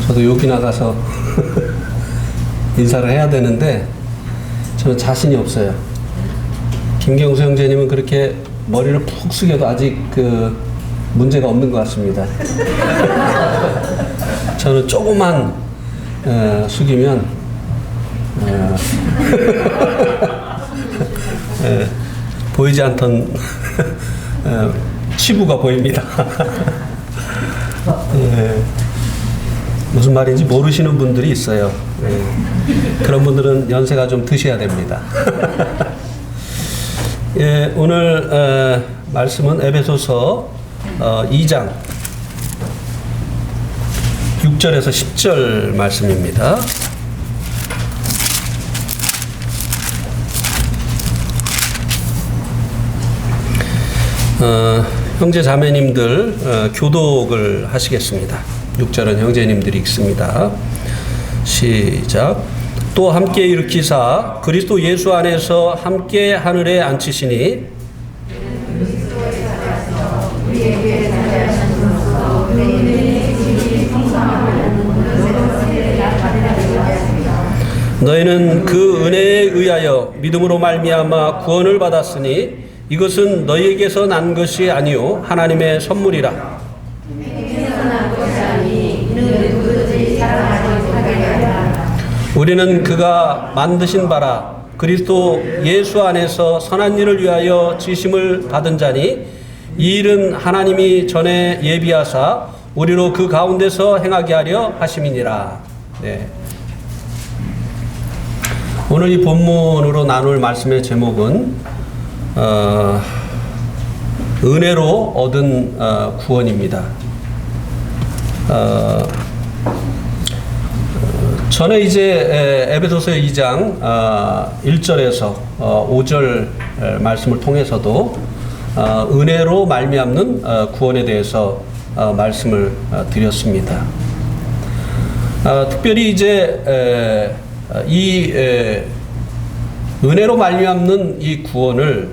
저도 여기 나가서 인사를 해야 되는데 저는 자신이 없어요. 김경수 형제님은 그렇게 머리를 푹 숙여도 아직 그 문제가 없는 것 같습니다. 저는 조금만 숙이면 보이지 않던 치부가 보입니다. 무슨 말인지 모르시는 분들이 있어요. 그런 분들은 연세가 좀 드셔야 됩니다. 오늘 말씀은 에베소서 2장 6절에서 10절 말씀입니다. 형제 자매님들 교독을 하시겠습니다. 6절은 형제님들이 읽습니다. 시작. 또 함께 일으키사 그리스도 예수 안에서 함께 하늘에 앉히시니 너희는 그 은혜에 의하여 믿음으로 말미암아 구원을 받았으니 이것은 너희에게서 난 것이 아니요 하나님의 선물이라. 우리는 그가 만드신 바라 그리스도 예수 안에서 선한 일을 위하여 지심을 받은 자니 이 일은 하나님이 전에 예비하사 우리로 그 가운데서 행하게 하려 하심이니라. 네. 오늘 이 본문으로 나눌 말씀의 제목은 은혜로 얻은 구원입니다. 전에 이제 에베소서 2장 1절에서 5절 말씀을 통해서도 은혜로 말미암는 구원에 대해서 말씀을 드렸습니다. 특별히 이제 이 은혜로 말미암는 이 구원을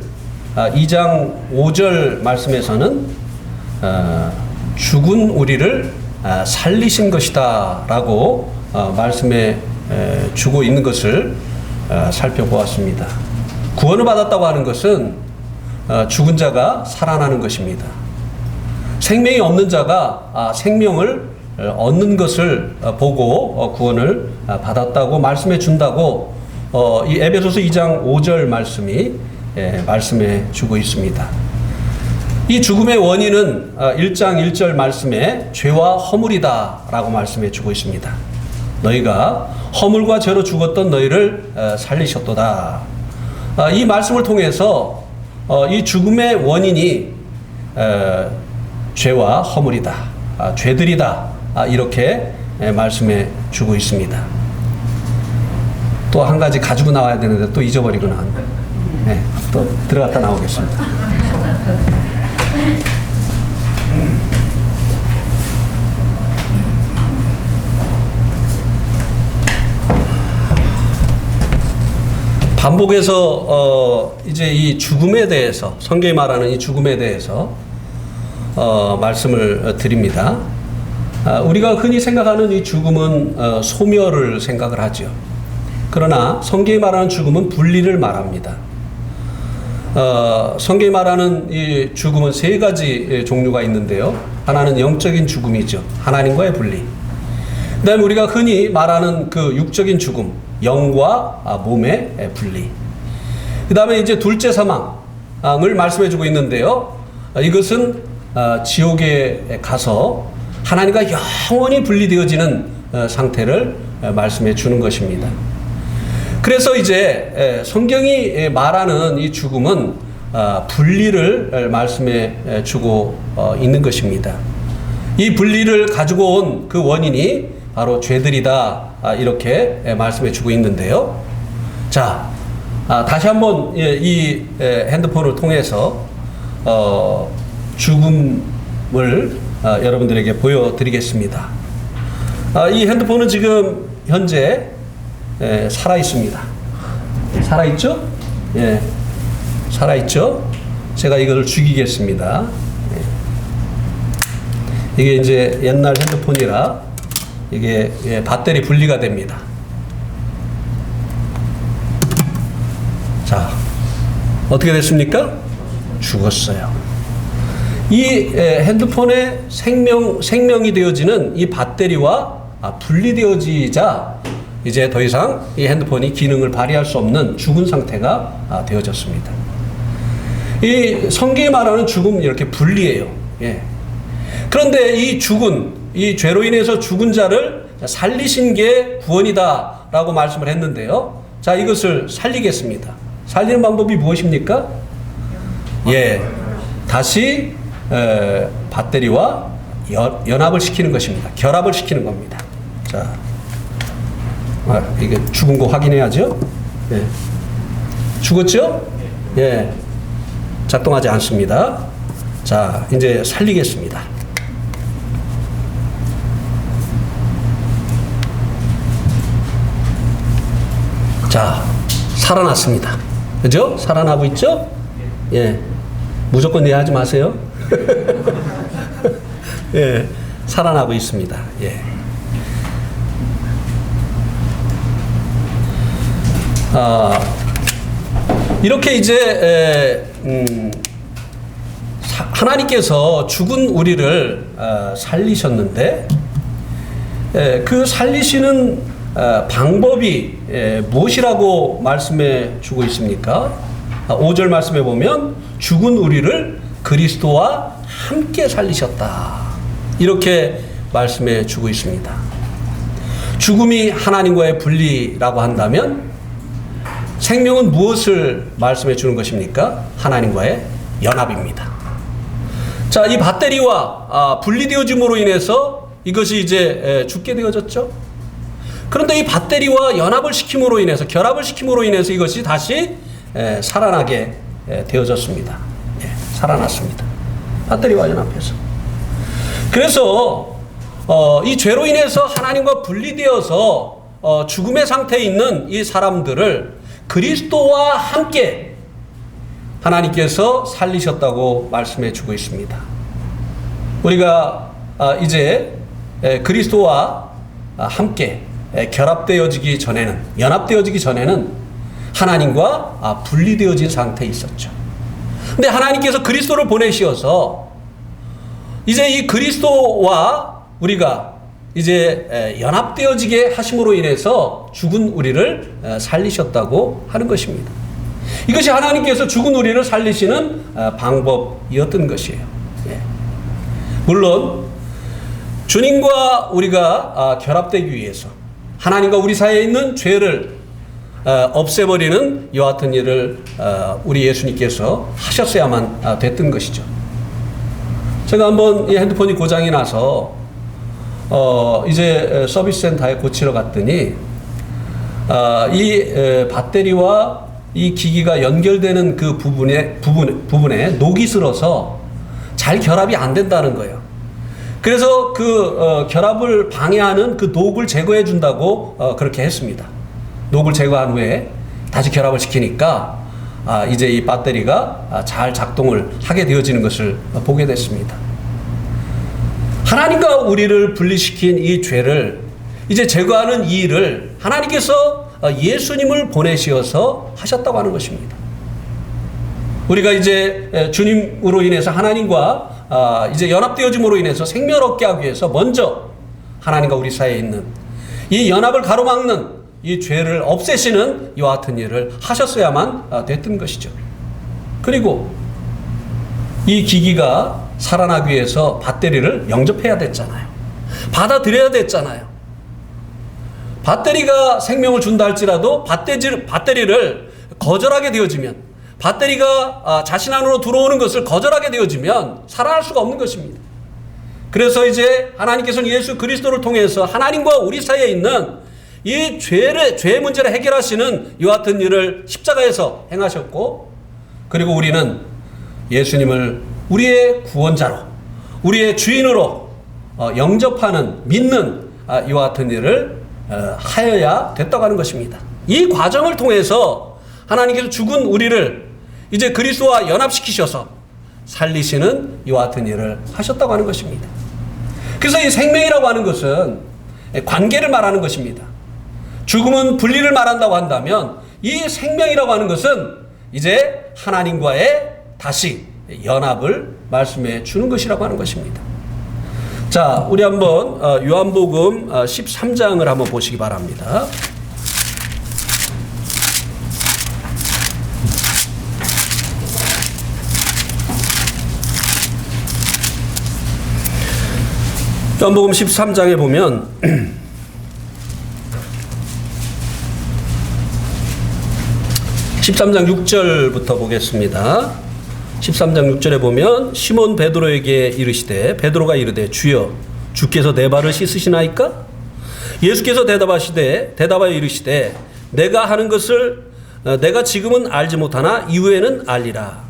2장 5절 말씀에서는 죽은 우리를 살리신 것이다 라고 말씀해 주고 있는 것을 살펴보았습니다. 구원을 받았다고 하는 것은 죽은 자가 살아나는 것입니다. 생명이 없는 자가 생명을 얻는 것을 보고 구원을 받았다고 말씀해 준다고 이 에베소서 2장 5절 말씀이 말씀해 주고 있습니다. 이 죽음의 원인은 1장 1절 말씀에 죄와 허물이다 라고 말씀해 주고 있습니다. 너희가 허물과 죄로 죽었던 너희를 살리셨도다. 이 말씀을 통해서 이 죽음의 원인이 죄와 허물이다, 죄들이다, 이렇게 말씀해 주고 있습니다. 또 한 가지 가지고 나와야 되는데 또 잊어버리고 나왔네. 네, 또 들어갔다 나오겠습니다. 반복해서 이제 이 죽음에 대해서 성경이 말하는 이 죽음에 대해서 말씀을 드립니다. 우리가 흔히 생각하는 이 죽음은 소멸을 생각을 하죠. 그러나 성경이 말하는 죽음은 분리를 말합니다. 성경이 말하는 이 죽음은 세 가지 종류가 있는데요. 하나는 영적인 죽음이죠. 하나님과의 분리. 그 다음에 우리가 흔히 말하는 그 육적인 죽음, 영과 몸의 분리. 그 다음에 이제 둘째 사망을 말씀해 주고 있는데요. 이것은 지옥에 가서 하나님과 영원히 분리되어지는 상태를 말씀해 주는 것입니다. 그래서 이제 성경이 말하는 이 죽음은 분리를 말씀해 주고 있는 것입니다. 이 분리를 가지고 온 그 원인이 바로 죄들이다, 이렇게 말씀해 주고 있는데요. 자, 다시 한번 이 핸드폰을 통해서 죽음을 여러분들에게 보여드리겠습니다. 이 핸드폰은 지금 현재 살아 있습니다. 살아 있죠? 예, 살아 있죠? 제가 이것을 죽이겠습니다. 이게 이제 옛날 핸드폰이라 이게 배터리 분리가 됩니다. 자, 어떻게 됐습니까? 죽었어요. 이 핸드폰의 생명이 되어지는 이 배터리와 분리되어지자 이제 더 이상 이 핸드폰이 기능을 발휘할 수 없는 죽은 상태가 되어졌습니다. 이 성경이 말하는 죽음 이렇게 분리해요. 예. 그런데 이 죄로 인해서 죽은 자를 살리신 게 구원이다라고 말씀을 했는데요. 자, 이것을 살리겠습니다. 살리는 방법이 무엇입니까? 예, 다시 배터리와 연합을 시키는 것입니다. 결합을 시키는 겁니다. 자, 이게 죽은 거 확인해야죠. 예. 죽었죠? 예. 작동하지 않습니다. 자, 이제 살리겠습니다. 자, 살아났습니다. 그죠? 살아나고 있죠? 예. 무조건 네 하지 마세요. 예. 살아나고 있습니다. 예. 이렇게 이제 하나님께서 죽은 우리를 살리셨는데 그 살리시는 방법이 무엇이라고 말씀해 주고 있습니까? 5절 말씀해 보면 죽은 우리를 그리스도와 함께 살리셨다. 이렇게 말씀해 주고 있습니다. 죽음이 하나님과의 분리라고 한다면 생명은 무엇을 말씀해 주는 것입니까? 하나님과의 연합입니다. 자, 이 배터리와 분리되어짐으로 인해서 이것이 이제 죽게 되어졌죠. 그런데 이 배터리와 연합을 시킴으로 인해서, 결합을 시킴으로 인해서 이것이 다시 살아나게 되어졌습니다. 살아났습니다. 배터리와 연합해서. 그래서 이 죄로 인해서 하나님과 분리되어서 죽음의 상태에 있는 이 사람들을 그리스도와 함께 하나님께서 살리셨다고 말씀해 주고 있습니다. 우리가 이제 그리스도와 함께 결합되어지기 전에는, 연합되어지기 전에는 하나님과 분리되어진 상태에 있었죠. 근데 하나님께서 그리스도를 보내시어서 이제 이 그리스도와 우리가 이제 연합되어지게 하심으로 인해서 죽은 우리를 살리셨다고 하는 것입니다. 이것이 하나님께서 죽은 우리를 살리시는 방법이었던 것이에요. 물론 주님과 우리가 결합되기 위해서 하나님과 우리 사이에 있는 죄를 없애버리는 이와 같은 일을 우리 예수님께서 하셨어야만 됐던 것이죠. 제가 한번 이 핸드폰이 고장이 나서 이제 서비스 센터에 고치러 갔더니 이 배터리와 이 기기가 연결되는 그 부분에 녹이 슬어서 잘 결합이 안 된다는 거예요. 그래서 그 결합을 방해하는 그 녹을 제거해 준다고 그렇게 했습니다. 녹을 제거한 후에 다시 결합을 시키니까 이제 이 배터리가 잘 작동을 하게 되어지는 것을 보게 됐습니다. 하나님과 우리를 분리시킨 이 죄를 이제 제거하는 이 일을 하나님께서 예수님을 보내시어서 하셨다고 하는 것입니다. 우리가 이제 주님으로 인해서 하나님과 이제 연합되어짐으로 인해서 생명을 얻게 하기 위해서 먼저 하나님과 우리 사이에 있는 이 연합을 가로막는 이 죄를 없애시는 이와 같은 일을 하셨어야만 됐던 것이죠. 그리고 이 기기가 살아나기 위해서 배터리를 영접해야 됐잖아요. 받아들여야 됐잖아요. 배터리가 생명을 준다 할지라도 배터리를 거절하게 되어지면, 배터리가 자신 안으로 들어오는 것을 거절하게 되어지면 살아날 수가 없는 것입니다. 그래서 이제 하나님께서는 예수 그리스도를 통해서 하나님과 우리 사이에 있는 이 죄의 문제를 해결하시는 이와 같은 일을 십자가에서 행하셨고, 그리고 우리는 예수님을 우리의 구원자로, 우리의 주인으로 영접하는, 믿는 이와 같은 일을 하여야 됐다고 하는 것입니다. 이 과정을 통해서 하나님께서 죽은 우리를 이제 그리스도와 연합시키셔서 살리시는 이와 같은 일을 하셨다고 하는 것입니다. 그래서 이 생명이라고 하는 것은 관계를 말하는 것입니다. 죽음은 분리를 말한다고 한다면 이 생명이라고 하는 것은 이제 하나님과의 다시 연합을 말씀해 주는 것이라고 하는 것입니다. 자, 우리 한번 요한복음 13장을 한번 보시기 바랍니다. 요한복음 13장에 보면 13장 6절부터 보겠습니다. 13장 6절에 보면 시몬 베드로에게 이르시되 베드로가 이르되 주여 주께서 내 발을 씻으시나이까? 예수께서 대답하여 이르시되 내가 하는 것을 내가 지금은 알지 못하나 이후에는 알리라.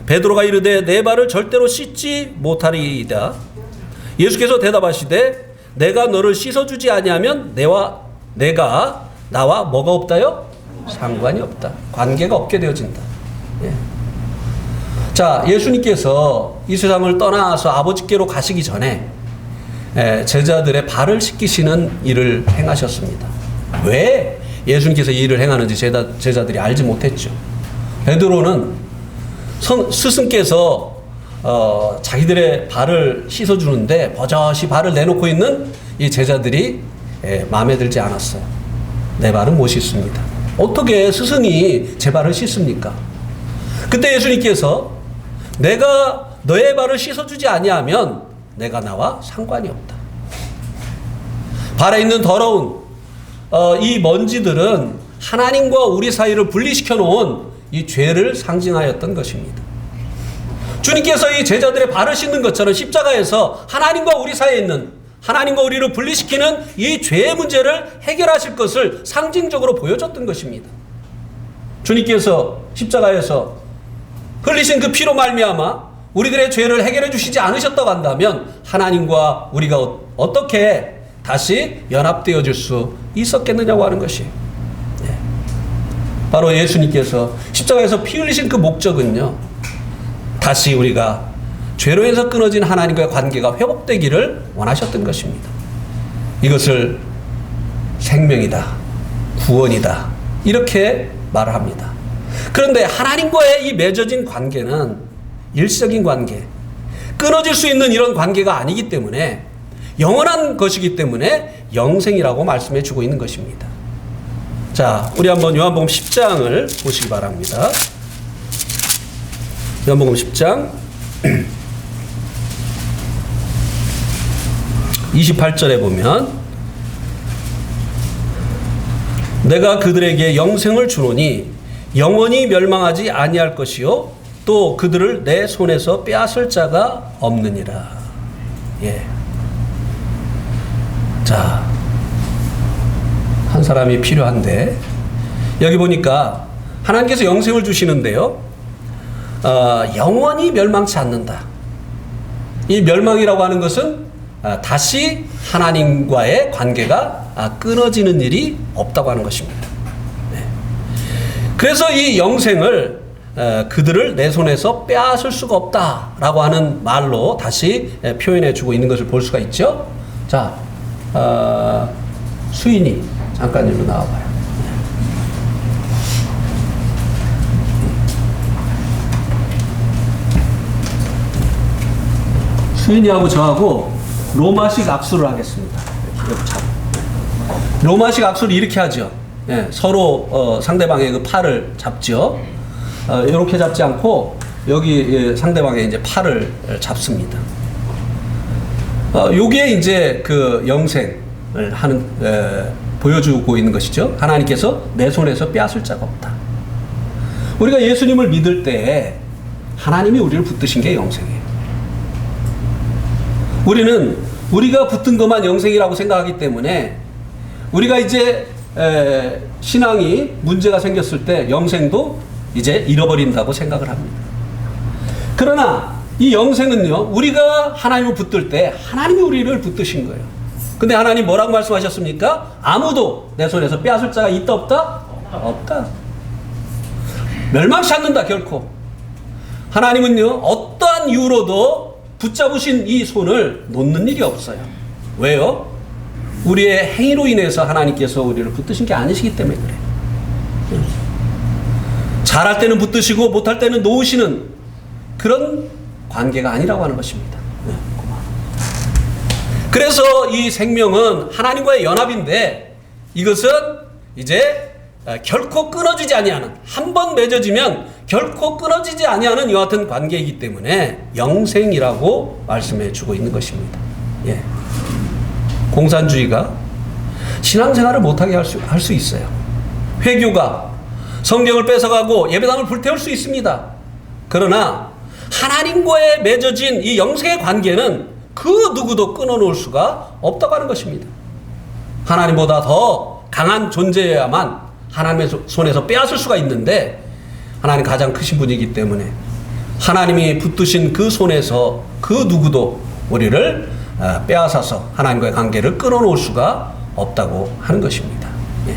베드로가 이르되 내 발을 절대로 씻지 못하리이다. 예수께서 대답하시되 내가 너를 씻어주지 아니하면 내가 나와 뭐가 없다요? 상관이 없다. 관계가 없게 되어진다. 예. 자, 예수님께서 이 세상을 떠나서 아버지께로 가시기 전에 제자들의 발을 씻기시는 일을 행하셨습니다. 왜 예수님께서 이 일을 행하는지 제자들이 알지 못했죠. 베드로는 스승께서 자기들의 발을 씻어주는데 버젓이 발을 내놓고 있는 이 제자들이 마음에 들지 않았어요. 내 발은 못 씻습니다. 어떻게 스승이 제 발을 씻습니까? 그때 예수님께서 내가 너의 발을 씻어주지 아니하면 내가 나와 상관이 없다. 발에 있는 더러운 이 먼지들은 하나님과 우리 사이를 분리시켜 놓은 이 죄를 상징하였던 것입니다. 주님께서 이 제자들의 발을 씻는 것처럼 십자가에서 하나님과 우리 사이에 있는 하나님과 우리를 분리시키는 이 죄의 문제를 해결하실 것을 상징적으로 보여줬던 것입니다. 주님께서 십자가에서 흘리신 그 피로 말미암아 우리들의 죄를 해결해 주시지 않으셨다고 한다면 하나님과 우리가 어떻게 다시 연합되어질 수 있었겠느냐고 하는 것이 바로 예수님께서 십자가에서 피 흘리신 그 목적은요, 다시 우리가 죄로 해서 끊어진 하나님과의 관계가 회복되기를 원하셨던 것입니다. 이것을 생명이다, 구원이다 이렇게 말을 합니다. 그런데 하나님과의 이 맺어진 관계는 일시적인 관계, 끊어질 수 있는 이런 관계가 아니기 때문에 영원한 것이기 때문에 영생이라고 말씀해 주고 있는 것입니다. 자, 우리 한번 요한복음 10장을 보시기 바랍니다. 요한복음 10장 28절에 보면 내가 그들에게 영생을 주노니 영원히 멸망하지 아니할 것이요 또 그들을 내 손에서 빼앗을 자가 없느니라. 예. 자, 한 사람이 필요한데 여기 보니까 하나님께서 영생을 주시는데요, 영원히 멸망치 않는다. 이 멸망이라고 하는 것은 다시 하나님과의 관계가 끊어지는 일이 없다고 하는 것입니다. 네. 그래서 이 영생을 그들을 내 손에서 빼앗을 수가 없다라고 하는 말로 다시 표현해 주고 있는 것을 볼 수가 있죠. 자, 수인이 잠깐 일로 나와봐요. 수인이하고 저하고 로마식 악수를 하겠습니다. 로마식 악수를 이렇게 하죠. 예, 서로 상대방의 그 팔을 잡죠. 이렇게 잡지 않고 여기 상대방의 이제 팔을 잡습니다. 요게 이제 그 영생을 하는 보여주고 있는 것이죠. 하나님께서 내 손에서 빼앗을 자가 없다. 우리가 예수님을 믿을 때 하나님이 우리를 붙드신 게 영생이에요. 우리는 우리가 붙은 것만 영생이라고 생각하기 때문에 우리가 이제 신앙이 문제가 생겼을 때 영생도 이제 잃어버린다고 생각을 합니다. 그러나 이 영생은요, 우리가 하나님을 붙들 때 하나님이 우리를 붙드신 거예요. 근데 하나님 뭐라고 말씀하셨습니까? 아무도 내 손에서 빼앗을 자가 있다 없다? 없다. 멸망치 않는다 결코. 하나님은요, 어떠한 이유로도 붙잡으신 이 손을 놓는 일이 없어요. 왜요? 우리의 행위로 인해서 하나님께서 우리를 붙드신 게 아니시기 때문에 그래요. 잘할 때는 붙드시고 못할 때는 놓으시는 그런 관계가 아니라고 하는 것입니다. 그래서 이 생명은 하나님과의 연합인데 이것은 이제 결코 끊어지지 아니하는, 한 번 맺어지면 결코 끊어지지 아니하는 이와 같은 관계이기 때문에 영생이라고 말씀해 주고 있는 것입니다. 예. 공산주의가 신앙생활을 못하게 할 수 있어요. 회교가 성경을 뺏어가고 예배당을 불태울 수 있습니다. 그러나 하나님과의 맺어진 이 영생의 관계는 그 누구도 끊어놓을 수가 없다고 하는 것입니다. 하나님보다 더 강한 존재여야만 하나님의 손에서 빼앗을 수가 있는데 하나님 가장 크신 분이기 때문에 하나님이 붙드신 그 손에서 그 누구도 우리를 빼앗아서 하나님과의 관계를 끊어놓을 수가 없다고 하는 것입니다. 예.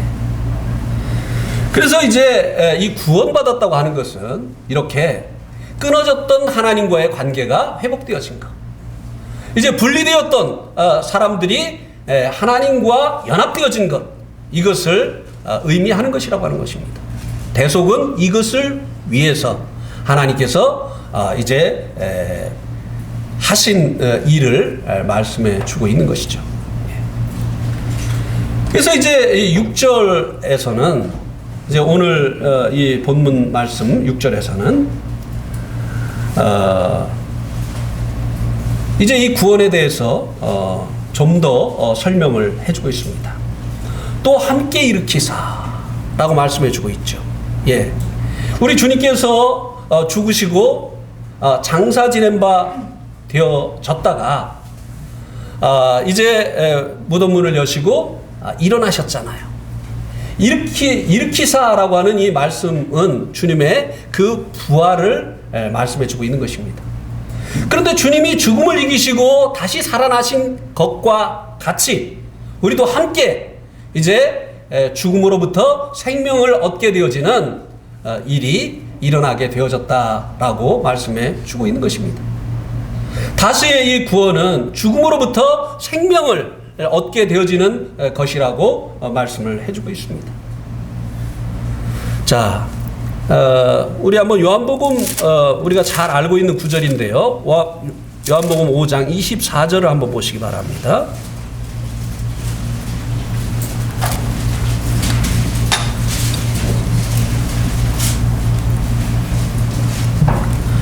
그래서 이제 이 구원받았다고 하는 것은 이렇게 끊어졌던 하나님과의 관계가 회복되어진 것, 이제 분리되었던 사람들이 하나님과 연합되어진 것, 이것을 의미하는 것이라고 하는 것입니다. 대속은 이것을 위해서 하나님께서 이제 하신 일을 말씀해 주고 있는 것이죠. 그래서 이제 6절에서는 이제 오늘 이 본문 말씀 6절에서는 이제 이 구원에 대해서 좀 더 설명을 해주고 있습니다. 또 함께 일으키사라고 말씀해 주고 있죠. 예, 우리 주님께서 죽으시고 장사 지낸 바 되어졌다가 이제 무덤 문을 여시고 일어나셨잖아요. 일으키사라고 하는 이 말씀은 주님의 그 부활을 말씀해 주고 있는 것입니다. 그런데 주님이 죽음을 이기시고 다시 살아나신 것과 같이 우리도 함께 이제 죽음으로부터 생명을 얻게 되어지는 일이 일어나게 되어졌다라고 말씀해 주고 있는 것입니다. 다시의 이 구원은 죽음으로부터 생명을 얻게 되어지는 것이라고 말씀을 해주고 있습니다. 자, 우리 한번 요한복음 우리가 잘 알고 있는 구절인데요. 요한복음 5장 24절을 한번 보시기 바랍니다.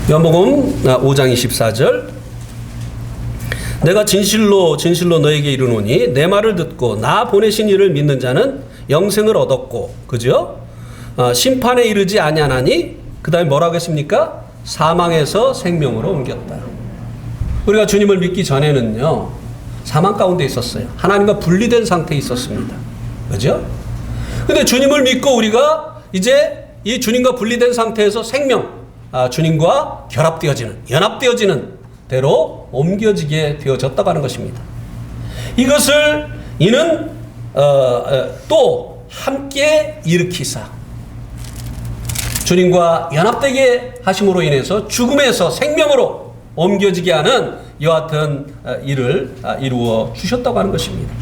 요한복음 5장 24절. 내가 진실로 진실로 너에게 이르노니 내 말을 듣고 나 보내신 이를 믿는 자는 영생을 얻었고, 그죠? 심판에 이르지 아니하나니, 그 다음에 뭐라고 했습니까? 사망에서 생명으로 옮겼다. 우리가 주님을 믿기 전에는요, 사망 가운데 있었어요. 하나님과 분리된 상태에 있었습니다. 그죠? 근데 주님을 믿고 우리가 이제 이 주님과 분리된 상태에서 생명, 주님과 결합되어지는, 연합되어지는 대로 옮겨지게 되어졌다고 하는 것입니다. 이것을 이는 또 함께 일으키사, 주님과 연합되게 하심으로 인해서 죽음에서 생명으로 옮겨지게 하는 이와 같은 일을 이루어 주셨다고 하는 것입니다.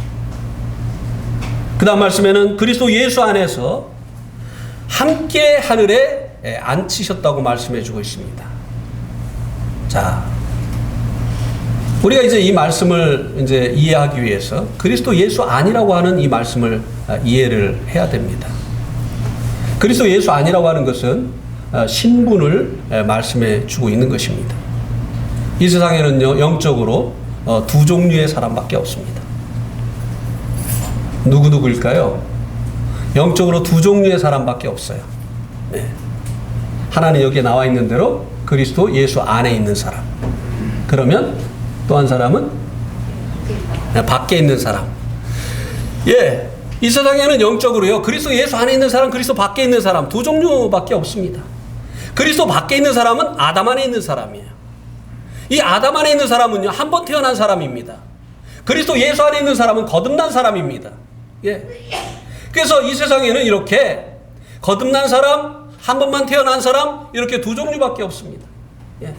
그 다음 말씀에는 그리스도 예수 안에서 함께 하늘에 앉히셨다고 말씀해 주고 있습니다. 자, 우리가 이제 이 말씀을 이제 이해하기 위해서 그리스도 예수 안이라고 하는 이 말씀을 이해를 해야 됩니다. 그리스도 예수 안이라고 하는 것은 신분을 말씀해 주고 있는 것입니다. 이 세상에는요, 영적으로 두 종류의 사람밖에 없습니다. 누구일까요? 영적으로 두 종류의 사람밖에 없어요. 네. 하나는 여기에 나와 있는 대로 그리스도 예수 안에 있는 사람. 그러면 또 한 사람은 밖에 있는 사람. 예, 이 세상에는 영적으로요, 그리스도 예수 안에 있는 사람, 그리스도 밖에 있는 사람, 두 종류밖에 없습니다. 그리스도 밖에 있는 사람은 아담 안에 있는 사람이에요. 이 아담 안에 있는 사람은요, 한 번 태어난 사람입니다. 그리스도 예수 안에 있는 사람은 거듭난 사람입니다. 예. 그래서 이 세상에는 이렇게 거듭난 사람, 한 번만 태어난 사람, 이렇게 두 종류밖에 없습니다. 예.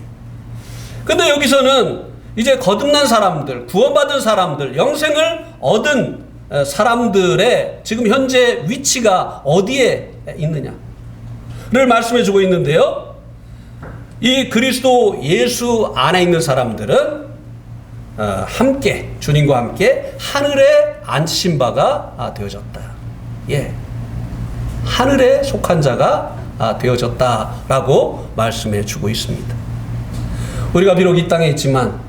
근데 여기서는 이제 거듭난 사람들, 구원받은 사람들, 영생을 얻은 사람들의 지금 현재 위치가 어디에 있느냐를 말씀해 주고 있는데요. 이 그리스도 예수 안에 있는 사람들은 함께, 주님과 함께 하늘에 앉히신 바가 되어졌다. 예. 하늘에 속한 자가 되어졌다라고 말씀해 주고 있습니다. 우리가 비록 이 땅에 있지만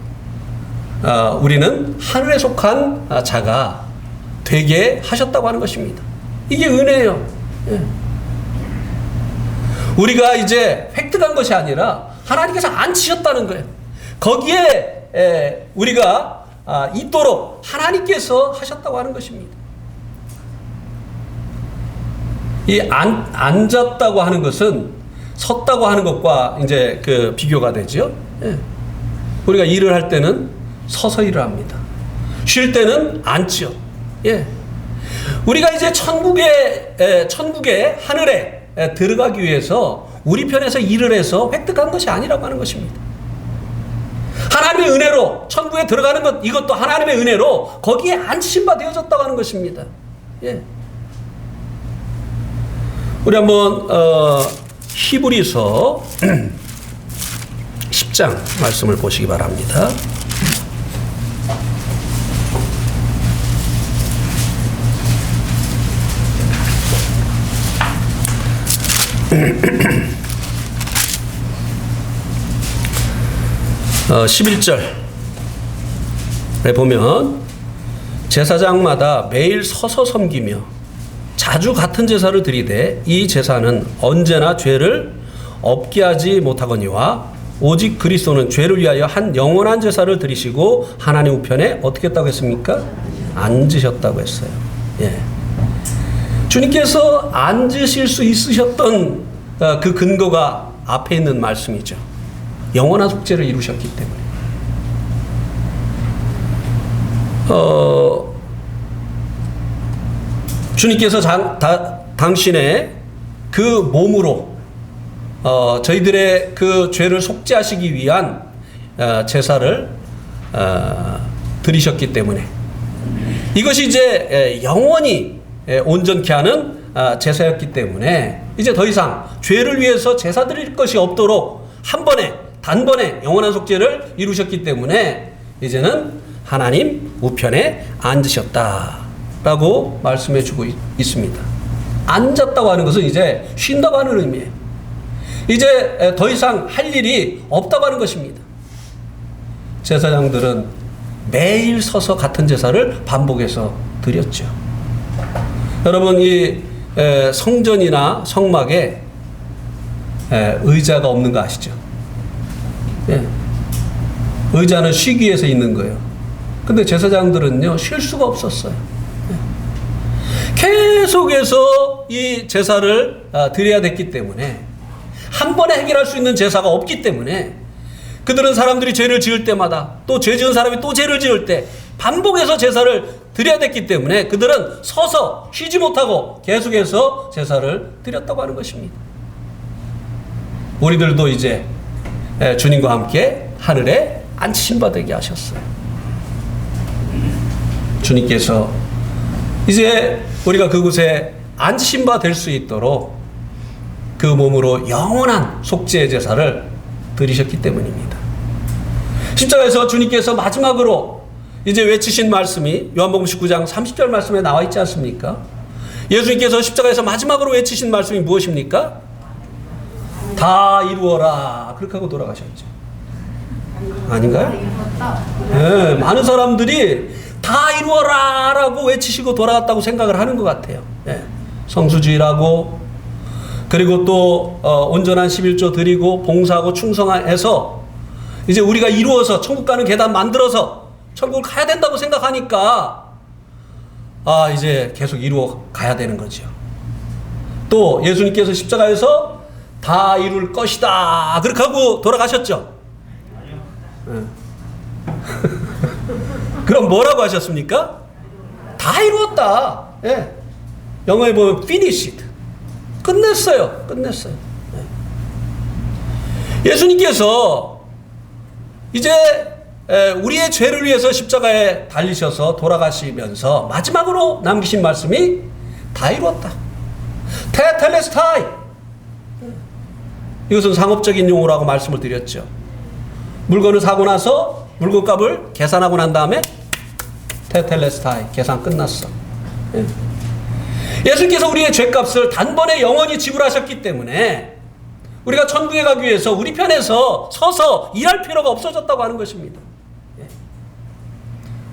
우리는 하늘에 속한 자가 되게 하셨다고 하는 것입니다. 이게 은혜예요. 예. 우리가 이제 획득한 것이 아니라 하나님께서 앉히셨다는 거예요. 거기에 우리가 있도록 하나님께서 하셨다고 하는 것입니다. 이 앉았다고 하는 것은 섰다고 하는 것과 이제 그 비교가 되죠. 예. 우리가 일을 할 때는 서서 일을 합니다. 쉴 때는 앉죠. 예. 우리가 이제 천국의 하늘에 들어가기 위해서 우리 편에서 일을 해서 획득한 것이 아니라고 하는 것입니다. 하나님의 은혜로 천국에 들어가는 것, 이것도 하나님의 은혜로 거기에 앉히신 바 되어졌다고 하는 것입니다. 예. 우리 한번 히브리서 10장 말씀을 보시기 바랍니다. 어, 11절에 보면 제사장마다 매일 서서 섬기며 자주 같은 제사를 드리되 이 제사는 언제나 죄를 없게 하지 못하거니와 오직 그리스도는 죄를 위하여 한 영원한 제사를 드리시고 하나님 우편에 어떻게 했다고 했습니까? 앉으셨다고 했어요. 예. 주님께서 앉으실 수 있으셨던 그 근거가 앞에 있는 말씀이죠. 영원한 속죄를 이루셨기 때문에. 주님께서 당신의 그 몸으로 저희들의 그 죄를 속죄하시기 위한 제사를 드리셨기 때문에 이것이 이제 영원히 온전케 하는 제사였기 때문에 이제 더 이상 죄를 위해서 제사 드릴 것이 없도록 한 번에 단번에 영원한 속죄를 이루셨기 때문에 이제는 하나님 우편에 앉으셨다라고 말씀해 주고 있습니다. 앉았다고 하는 것은 이제 쉰다고 하는 의미예요. 이제 더 이상 할 일이 없다고 하는 것입니다. 제사장들은 매일 서서 같은 제사를 반복해서 드렸죠. 여러분, 이 성전이나 성막에 의자가 없는 거 아시죠? 예. 의자는 쉬기 위해서 있는 거예요. 근데 제사장들은요, 쉴 수가 없었어요. 예. 계속해서 이 제사를 드려야 됐기 때문에 한 번에 해결할 수 있는 제사가 없기 때문에 그들은 사람들이 죄를 지을 때마다 또 죄 지은 사람이 또 죄를 지을 때 반복해서 제사를 드려야 됐기 때문에 그들은 서서 쉬지 못하고 계속해서 제사를 드렸다고 하는 것입니다. 우리들도 이제 주님과 함께 하늘에 앉히신 바 되게 하셨어요. 주님께서 이제 우리가 그곳에 앉히신 바 될 수 있도록 그 몸으로 영원한 속죄의 제사를 드리셨기 때문입니다. 십자가에서 주님께서 마지막으로 이제 외치신 말씀이 요한복음 19장 30절 말씀에 나와 있지 않습니까? 예수님께서 십자가에서 마지막으로 외치신 말씀이 무엇입니까? 다 이루어라. 그렇게 하고 돌아가셨죠. 아닌가요? 네, 많은 사람들이 다 이루어라 라고 외치시고 돌아갔다고 생각을 하는 것 같아요. 네, 성수주의라고 그리고 또 온전한 11조 드리고 봉사하고 충성해서 이제 우리가 이루어서 천국 가는 계단 만들어서 천국을 가야 된다고 생각하니까 이제 계속 이루어 가야 되는 거죠. 또 예수님께서 십자가에서 다 이룰 것이다 그렇게 하고 돌아가셨죠. 네. 그럼 뭐라고 하셨습니까? 다 이루었다. 네. 영어에 보면 finished. 끝냈어요. 끝냈어요. 네. 예수님께서 이제 우리의 죄를 위해서 십자가에 달리셔서 돌아가시면서 마지막으로 남기신 말씀이 다 이루었다. 테텔레스타이. 이것은 상업적인 용어라고 말씀을 드렸죠. 물건을 사고 나서 물건값을 계산하고 난 다음에 테텔레스타이, 계산 끝났어. 예수님께서 우리의 죄값을 단번에 영원히 지불하셨기 때문에 우리가 천국에 가기 위해서 우리 편에서 서서 일할 필요가 없어졌다고 하는 것입니다.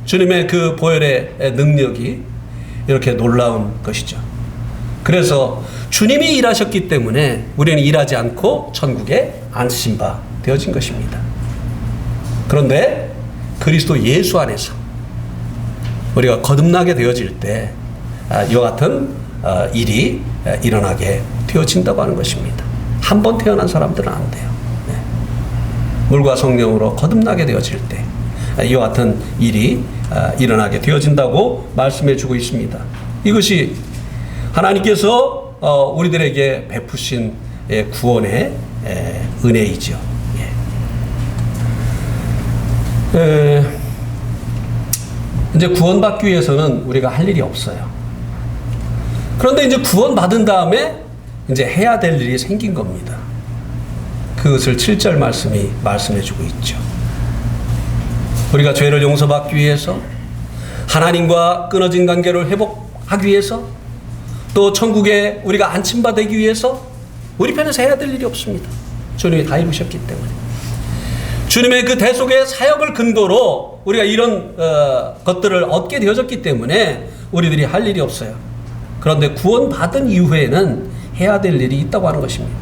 주님의 그 보혈의 능력이 이렇게 놀라운 것이죠. 그래서 주님이 일하셨기 때문에 우리는 일하지 않고 천국에 앉으신 바 되어진 것입니다. 그런데 그리스도 예수 안에서 우리가 거듭나게 되어질 때 이와 같은 일이 일어나게 되어진다고 하는 것입니다. 한 번 태어난 사람들은 안 돼요. 물과 성령으로 거듭나게 되어질 때 이와 같은 일이 일어나게 되어진다고 말씀해 주고 있습니다. 이것이 하나님께서 우리들에게 베푸신 구원의 은혜이죠. 이제 구원받기 위해서는 우리가 할 일이 없어요. 그런데 이제 구원받은 다음에 이제 해야 될 일이 생긴 겁니다. 그것을 7절 말씀이 말씀해 주고 있죠. 우리가 죄를 용서받기 위해서, 하나님과 끊어진 관계를 회복하기 위해서, 또 천국에 우리가 안침받기 위해서 우리 편에서 해야 될 일이 없습니다. 주님이 다 이루셨기 때문에. 주님의 그 대속의 사역을 근거로 우리가 이런 것들을 얻게 되어졌기 때문에 우리들이 할 일이 없어요. 그런데 구원받은 이후에는 해야 될 일이 있다고 하는 것입니다.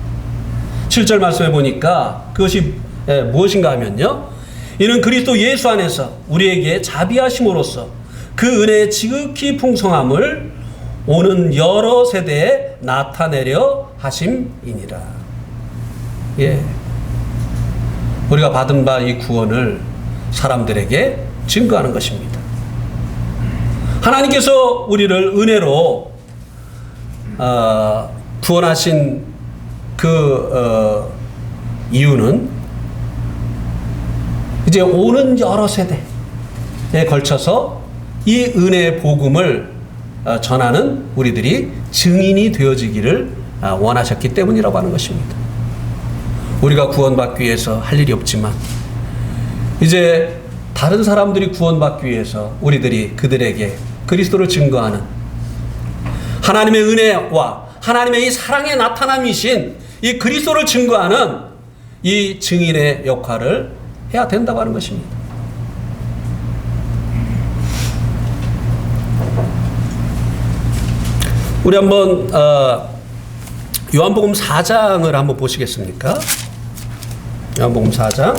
7절 말씀해 보니까 그것이 무엇인가 하면요, 이는 그리스도 예수 안에서 우리에게 자비하심으로써 그 은혜의 지극히 풍성함을 오는 여러 세대에 나타내려 하심이니라. 우리가 받은 바 이 구원을 사람들에게 증거하는 것입니다. 하나님께서 우리를 은혜로 구원하신 그 이유는 이제 오는 여러 세대에 걸쳐서 이 은혜의 복음을 전하는 우리들이 증인이 되어지기를 원하셨기 때문이라고 하는 것입니다. 우리가 구원받기 위해서 할 일이 없지만 이제 다른 사람들이 구원받기 위해서 우리들이 그들에게 그리스도를 증거하는 하나님의 은혜와 하나님의 이 사랑의 나타남이신 이 그리스도를 증거하는 이 증인의 역할을 해야 된다고 하는 것입니다. 우리 한번 요한복음 4장을 한번 보시겠습니까? 요한복음 4장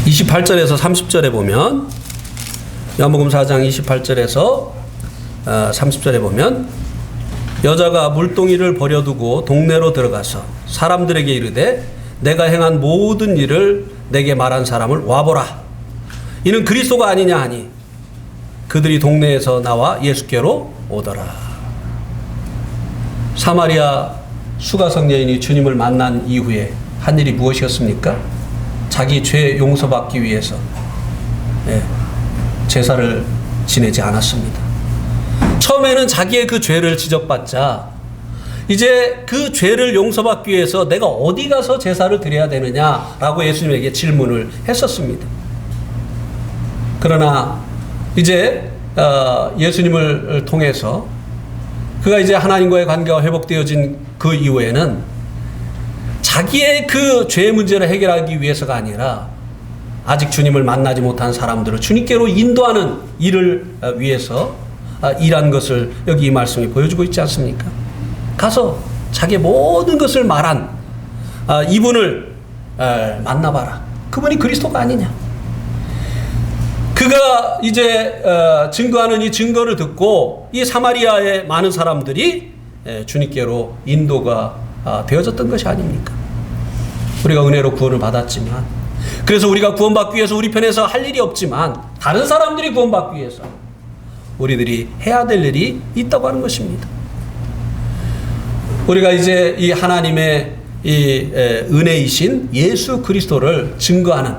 28절에서 30절에 보면, 요한복음 4장 28절에서 30절에 보면, 여자가 물동이를 버려두고 동네로 들어가서 사람들에게 이르되 내가 행한 모든 일을 내게 말한 사람을 와보라. 이는 그리스도가 아니냐 하니 그들이 동네에서 나와 예수께로 오더라. 사마리아 수가성 여인이 주님을 만난 이후에 한 일이 무엇이었습니까? 자기 죄 용서받기 위해서 제사를 지내지 않았습니다. 처음에는 자기의 그 죄를 지적받자 이제 그 죄를 용서받기 위해서 내가 어디 가서 제사를 드려야 되느냐라고 예수님에게 질문을 했었습니다. 그러나 이제 예수님을 통해서 그가 이제 하나님과의 관계가 회복되어진 그 이후에는 자기의 그 죄 문제를 해결하기 위해서가 아니라 아직 주님을 만나지 못한 사람들을 주님께로 인도하는 일을 위해서 일한 것을 여기 이 말씀이 보여주고 있지 않습니까? 가서 자기의 모든 것을 말한 이분을 만나봐라. 그분이 그리스도가 아니냐. 그가 이제 증거하는 이 증거를 듣고 이 사마리아의 많은 사람들이 주님께로 인도가 되어졌던 것이 아닙니까? 우리가 은혜로 구원을 받았지만, 그래서 우리가 구원받기 위해서 우리 편에서 할 일이 없지만 다른 사람들이 구원받기 위해서 우리들이 해야 될 일이 있다고 하는 것입니다. 우리가 이제 이 하나님의 이 은혜이신 예수 그리스도를 증거하는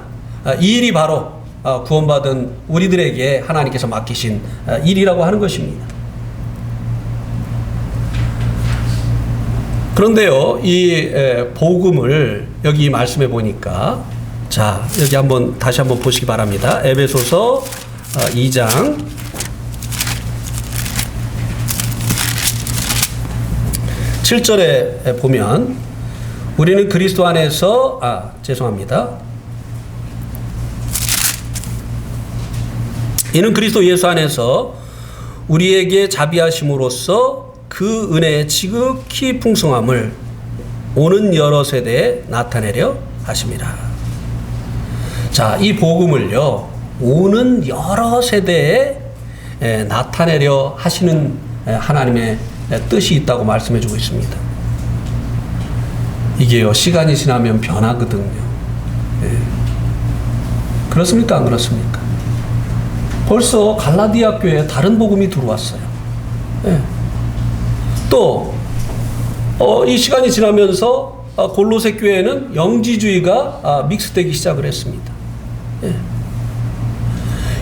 이 일이 바로 구원받은 우리들에게 하나님께서 맡기신 일이라고 하는 것입니다. 그런데요, 이 복음을 여기 말씀해 보니까, 자, 여기 다시 한번 보시기 바랍니다. 에베소서 2장 7절에 보면, 우리는 그리스도 안에서, 이는 그리스도 예수 안에서 우리에게 자비하심으로써 그 은혜의 지극히 풍성함을 오는 여러 세대에 나타내려 하심이라. 자, 이 복음을요, 오는 여러 세대에 나타내려 하시는 하나님의 뜻이 있다고 말씀해 주고 있습니다. 이게요, 시간이 지나면 변하거든요. 그렇습니까? 안 그렇습니까? 벌써 갈라디아 교회에 다른 복음이 들어왔어요. 또 이 시간이 지나면서 골로새 교회에는 영지주의가 믹스되기 시작을 했습니다.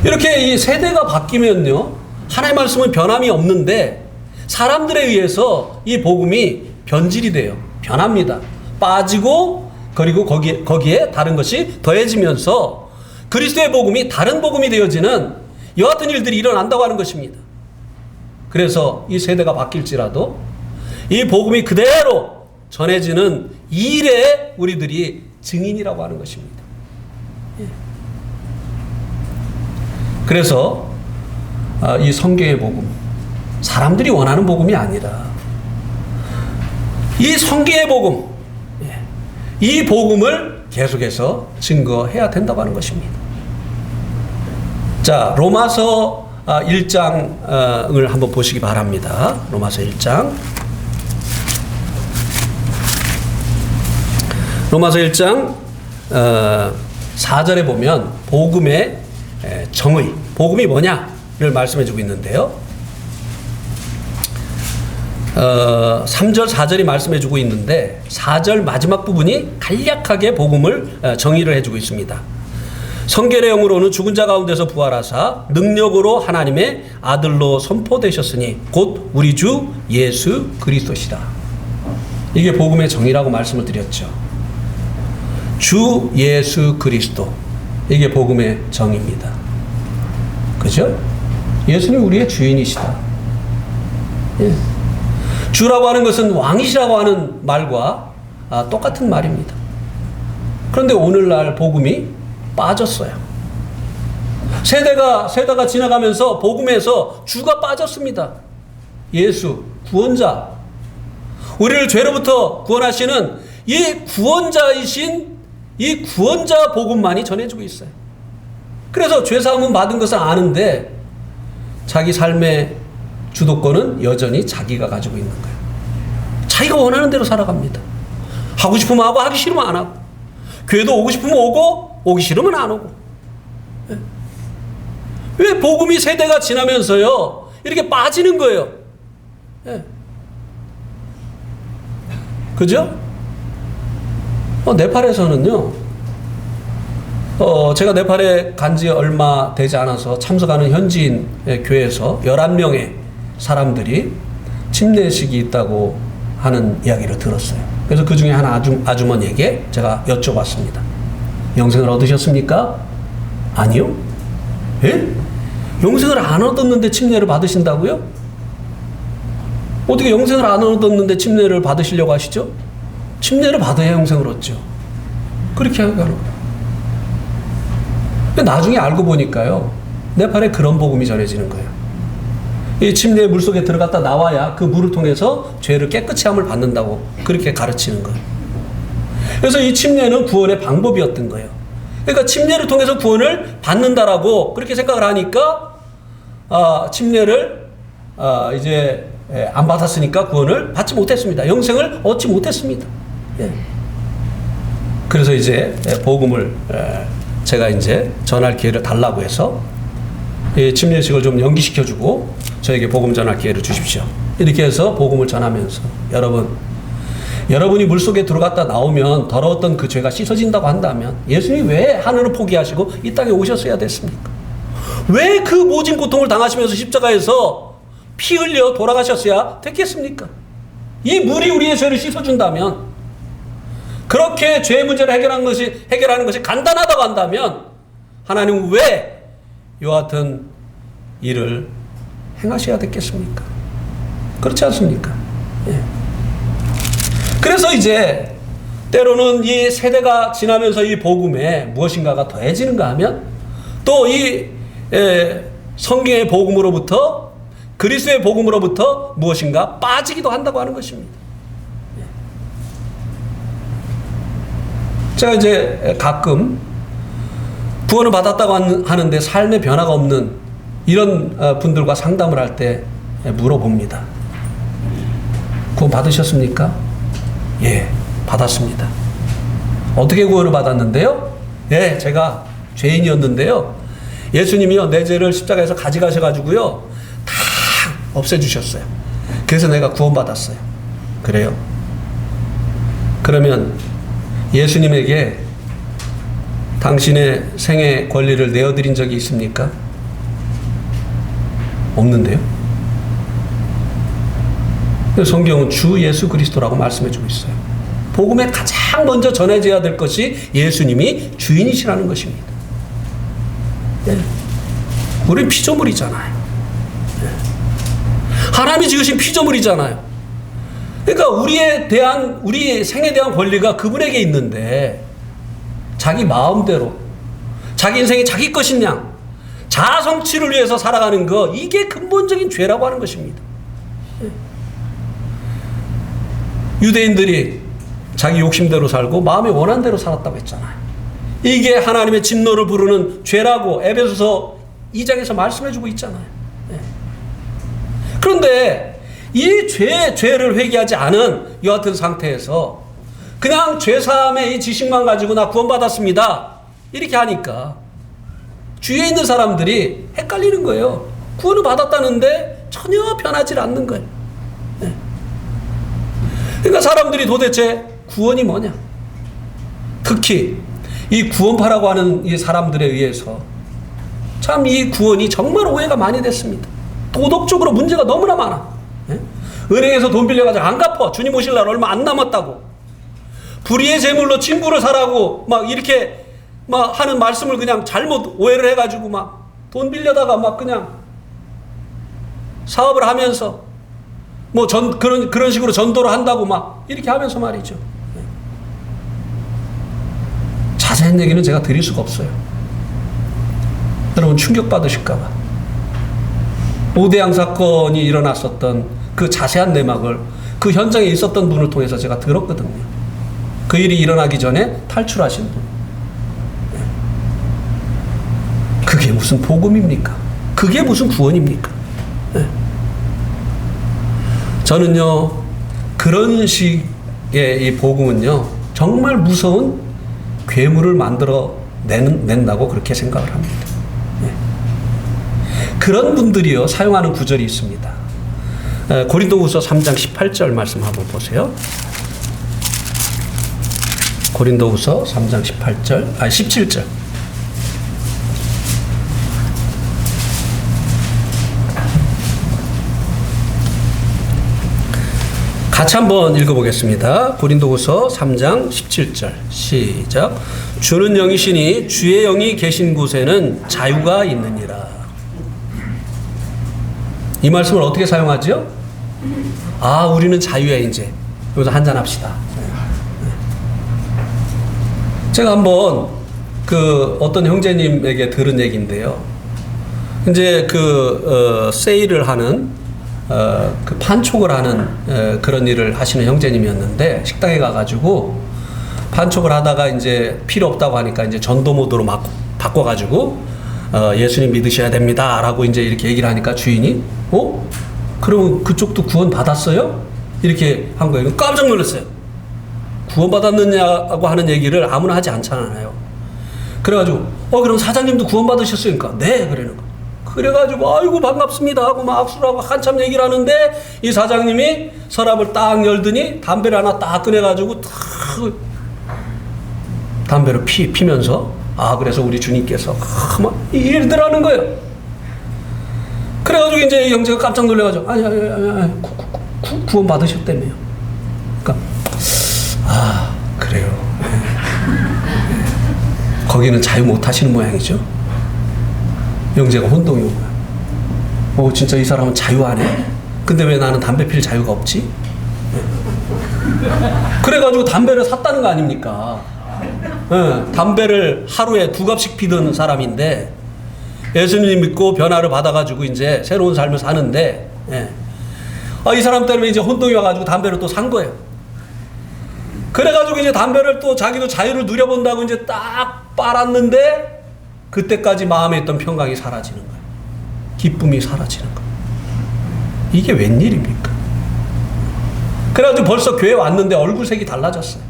이렇게 이 세대가 바뀌면요, 하나님의 말씀은 변함이 없는데 사람들에 의해서 이 복음이 변질이 돼요. 변합니다. 빠지고, 그리고 거기에 다른 것이 더해지면서 그리스도의 복음이 다른 복음이 되어지는 이와 같은 일들이 일어난다고 하는 것입니다. 그래서 이 세대가 바뀔지라도 이 복음이 그대로 전해지는 이 일에 우리들이 증인이라고 하는 것입니다. 그래서 이 성경의 복음, 사람들이 원하는 복음이 아니라 이 성경의 복음, 이 복음을 계속해서 증거해야 된다고 하는 것입니다. 자, 로마서 1장을 한번 보시기 바랍니다. 로마서 1장. 로마서 1장 4절에 보면 복음의 정의, 복음이 뭐냐를 말씀해 주고 있는데요. 3절 4절이 말씀해 주고 있는데 4절 마지막 부분이 간략하게 복음을 정의를 해주고 있습니다. 성결의 영으로는 죽은 자 가운데서 부활하사 능력으로 하나님의 아들로 선포되셨으니 곧 우리 주 예수 그리스도시다. 이게 복음의 정의라고 말씀을 드렸죠. 주 예수 그리스도, 이게 복음의 정의입니다. 그죠? 예수님 우리의 주인이시다. 예. 주라고 하는 것은 왕이시라고 하는 말과 똑같은 말입니다. 그런데 오늘날 복음이 빠졌어요. 세대가 지나가면서 복음에서 주가 빠졌습니다. 예수, 구원자, 우리를 죄로부터 구원하시는 이 구원자이신 이 구원자 복음만이 전해지고 있어요. 그래서 죄사함은 받은 것을 아는데 자기 삶의 주도권은 여전히 자기가 가지고 있는 거예요. 자기가 원하는 대로 살아갑니다. 하고 싶으면 하고, 하기 싫으면 안 하고, 교회도 오고 싶으면 오고, 오기 싫으면 안 오고. 왜 복음이 세대가 지나면서요 이렇게 빠지는 거예요? 그죠? 네팔에서는요, 제가 네팔에 간 지 얼마 되지 않아서 참석하는 현지인 교회에서 11명의 사람들이 침례식이 있다고 하는 이야기를 들었어요. 그래서 그 중에 하나 아주머니에게 제가 여쭤봤습니다. 영생을 얻으셨습니까? 아니요. 예? 영생을 안 얻었는데 침례를 받으신다고요? 어떻게 영생을 안 얻었는데 침례를 받으시려고 하시죠? 침례를 받아야 영생을 얻죠. 그렇게 하는 거예요. 나중에 알고 보니까요, 네팔에 그런 복음이 전해지는 거예요. 이 침례의 물속에 들어갔다 나와야 그 물을 통해서 죄를 깨끗이 함을 받는다고 그렇게 가르치는 거예요. 그래서 이 침례는 구원의 방법이었던 거예요. 그러니까 침례를 통해서 구원을 받는다라고 그렇게 생각을 하니까 침례를 이제 안 받았으니까 구원을 받지 못했습니다. 영생을 얻지 못했습니다. 예. 그래서 이제 복음을 제가 이제 전할 기회를 달라고 해서 침례식을 좀 연기시켜주고 저에게 복음 전할 기회를 주십시오. 이렇게 해서 복음을 전하면서 여러분이 물속에 들어갔다 나오면 더러웠던 그 죄가 씻어진다고 한다면 예수님이 왜 하늘을 포기하시고 이 땅에 오셨어야 됐습니까? 왜 그 모진 고통을 당하시면서 십자가에서 피 흘려 돌아가셨어야 됐겠습니까? 이 물이 우리의 죄를 씻어준다면, 그렇게 죄 문제를 해결하는 것이 간단하다고 한다면 하나님은 왜 이와 같은 일을 행하셔야 됐겠습니까? 그렇지 않습니까? 예. 그래서 이제 때로는 이 세대가 지나면서 이 복음에 무엇인가가 더해지는가 하면 또 이 성경의 복음으로부터, 그리스도의 복음으로부터 무엇인가 빠지기도 한다고 하는 것입니다. 제가 이제 가끔 구원을 받았다고 하는데 삶의 변화가 없는 이런 분들과 상담을 할 때 물어봅니다. 구원 받으셨습니까? 예, 받았습니다. 어떻게 구원을 받았는데요? 예, 제가 죄인이었는데요. 예수님이요, 내 죄를 십자가에서 가져가셔가지고요, 다 없애주셨어요. 그래서 내가 구원받았어요. 그래요? 그러면 예수님에게 당신의 생애 권리를 내어드린 적이 있습니까? 없는데요? 성경은 주 예수 그리스도라고 말씀해주고 있어요. 복음에 가장 먼저 전해져야 될 것이 예수님이 주인이시라는 것입니다. 예. 우린 피조물이잖아요. 예. 하나님이 지으신 피조물이잖아요. 그러니까 우리의 생에 대한 권리가 그분에게 있는데, 자기 마음대로 자기 인생이 자기 것인 양 자아 성취를 위해서 살아가는 거, 이게 근본적인 죄라고 하는 것입니다. 유대인들이 자기 욕심대로 살고 마음에 원한 대로 살았다고 했잖아요. 이게 하나님의 진노를 부르는 죄라고 에베소서 2장에서 말씀해주고 있잖아요. 그런데 이 죄를 회개하지 않은 이 같은 상태에서 그냥 죄사함의 이 지식만 가지고 나 구원받았습니다, 이렇게 하니까 주위에 있는 사람들이 헷갈리는 거예요. 구원을 받았다는데 전혀 변하지 않는 거예요. 그러니까 사람들이 도대체 구원이 뭐냐, 특히 이 구원파라고 하는 이 사람들에 의해서 참 이 구원이 정말 오해가 많이 됐습니다. 도덕적으로 문제가 너무나 많아. 은행에서 돈 빌려가지고 안 갚아, 주님 오실 날 얼마 안 남았다고, 불의의 재물로 친구를 사라고 막 이렇게 막 하는 말씀을 그냥 잘못 오해를 해가지고 막 돈 빌려다가 막 그냥 사업을 하면서 뭐 그런 식으로 전도를 한다고 막 이렇게 하면서 말이죠. 자세한 얘기는 제가 드릴 수가 없어요. 여러분 충격받으실까봐. 오대양 사건이 일어났었던 그 자세한 내막을 그 현장에 있었던 분을 통해서 제가 들었거든요. 그 일이 일어나기 전에 탈출하신 분. 그게 무슨 복음입니까? 그게 무슨 구원입니까? 저는요, 그런 식의 이 복음은요, 정말 무서운 괴물을 만들어 낸다고 그렇게 생각을 합니다. 그런 분들이요, 사용하는 구절이 있습니다. 고린도후서 3장 18절 말씀 한번 보세요. 고린도후서 3장 17절. 같이 한번 읽어보겠습니다. 고린도후서 3장 17절 시작. 주는 영이시니 주의 영이 계신 곳에는 자유가 있느니라. 이 말씀을 어떻게 사용하죠? 아, 우리는 자유야 이제. 여기서 한잔합시다. 제가 한번 어떤 형제님에게 들은 얘기인데요. 이제 세일을 하는 그 판촉을 하는 그런 일을 하시는 형제님이었는데, 식당에 가가지고 판촉을 하다가 이제 필요 없다고 하니까 이제 전도 모드로 막 바꿔가지고 예수님 믿으셔야 됩니다라고 이제 이렇게 얘기를 하니까 주인이 그럼 그쪽도 구원 받았어요? 이렇게 한 거예요. 깜짝 놀랐어요. 구원 받았느냐고 하는 얘기를 아무나 하지 않잖아요. 그래가지고 그럼 사장님도 구원 받으셨으니까 네, 그러는 거. 그래가지고 아이고 반갑습니다 하고 막 악수를 하고 한참 얘기를 하는데 이 사장님이 서랍을 딱 열더니 담배를 하나 딱 꺼내가지고 탁 담배를 피면서 그래서 우리 주님께서 막 이러더라는 거예요. 그래가지고 이제 형제가 깜짝 놀래가지고 아니 구원 받으셨다며요. 그러니까 그래요. 거기는 자유 못 하시는 모양이죠. 형제가 혼동이 온 거야. 진짜 이 사람은 자유하네. 근데 왜 나는 담배 필 자유가 없지? 그래가지고 담배를 샀다는 거 아닙니까? 담배를 하루에 2갑씩 피던 사람인데 예수님 믿고 변화를 받아가지고 이제 새로운 삶을 사는데 이 사람 때문에 이제 혼동이 와가지고 담배를 또 산 거예요. 그래가지고 이제 담배를 또 자기도 자유를 누려본다고 이제 딱 빨았는데 그때까지 마음에 있던 평강이 사라지는 거예요. 기쁨이 사라지는 거예요. 이게 웬일입니까? 그래가지고 벌써 교회 왔는데 얼굴색이 달라졌어요.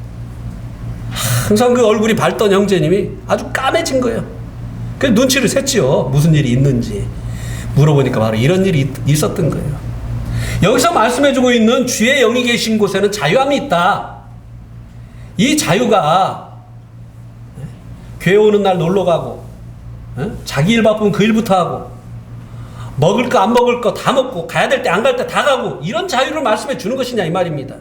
항상 그 얼굴이 밝던 형제님이 아주 까매진 거예요. 그래서 눈치를 챘죠. 무슨 일이 있는지 물어보니까 바로 이런 일이 있었던 거예요. 여기서 말씀해주고 있는 주의 영이 계신 곳에는 자유함이 있다. 이 자유가 교회 오는 날 놀러 가고 자기 일 바쁘면 그 일부터 하고 먹을 거 안 먹을 거 다 먹고 가야 될 때 안 갈 때 다 가고 이런 자유를 말씀해 주는 것이냐 이 말입니다.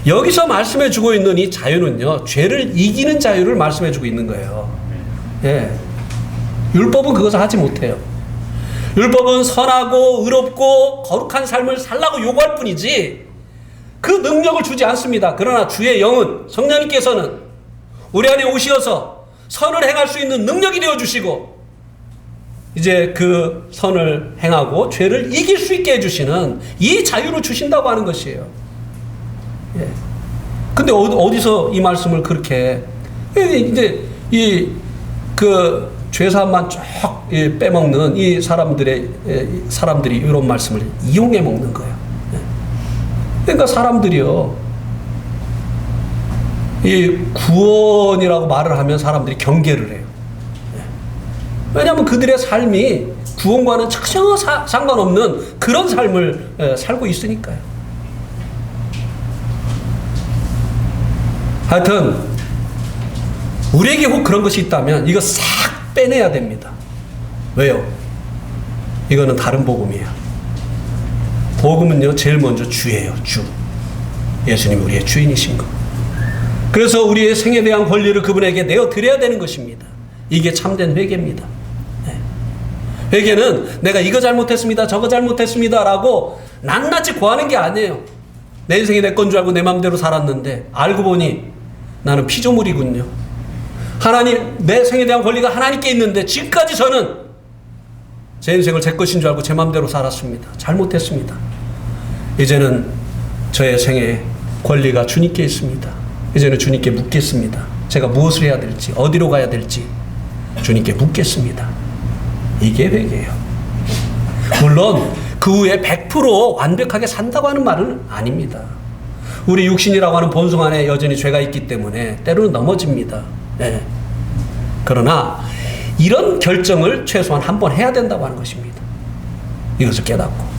여기서 말씀해 주고 있는 이 자유는요, 죄를 이기는 자유를 말씀해 주고 있는 거예요. 율법은 그것을 하지 못해요. 율법은 선하고 의롭고 거룩한 삶을 살라고 요구할 뿐이지 그 능력을 주지 않습니다. 그러나 주의 영은 성령님께서는 우리 안에 오시어서 선을 행할 수 있는 능력이 되어주시고 이제 그 선을 행하고 죄를 이길 수 있게 해주시는 이 자유를 주신다고 하는 것이에요. 근데 어디서 이 말씀을 그렇게 이제 그 죄사함만 쭉 빼먹는 이 사람들이 이런 말씀을 이용해 먹는 거예요. 그러니까 사람들이요, 이 구원이라고 말을 하면 사람들이 경계를 해요. 왜냐하면 그들의 삶이 구원과는 전혀 상관없는 그런 삶을 살고 있으니까요. 하여튼 우리에게 혹 그런 것이 있다면 이거 싹 빼내야 됩니다. 왜요? 이거는 다른 복음이에요. 복음은요, 제일 먼저 주예요. 주. 예수님이 우리의 주인이신 것. 그래서 우리의 생에 대한 권리를 그분에게 내어드려야 되는 것입니다. 이게 참된 회개입니다. 회개는 내가 이거 잘못했습니다, 저거 잘못했습니다 라고 낱낱이 고하는 게 아니에요. 내 인생이 내 건 줄 알고 내 마음대로 살았는데 알고 보니 나는 피조물이군요. 하나님, 내 생에 대한 권리가 하나님께 있는데 지금까지 저는 제 인생을 제 것인 줄 알고 제 마음대로 살았습니다. 잘못했습니다. 이제는 저의 생에 권리가 주님께 있습니다. 이제는 주님께 묻겠습니다. 제가 무엇을 해야 될지, 어디로 가야 될지 주님께 묻겠습니다. 이게 회개예요. 물론 그 후에 100% 완벽하게 산다고 하는 말은 아닙니다. 우리 육신이라고 하는 본성 안에 여전히 죄가 있기 때문에 때로는 넘어집니다. 그러나 이런 결정을 최소한 한 번 해야 된다고 하는 것입니다. 이것을 깨닫고.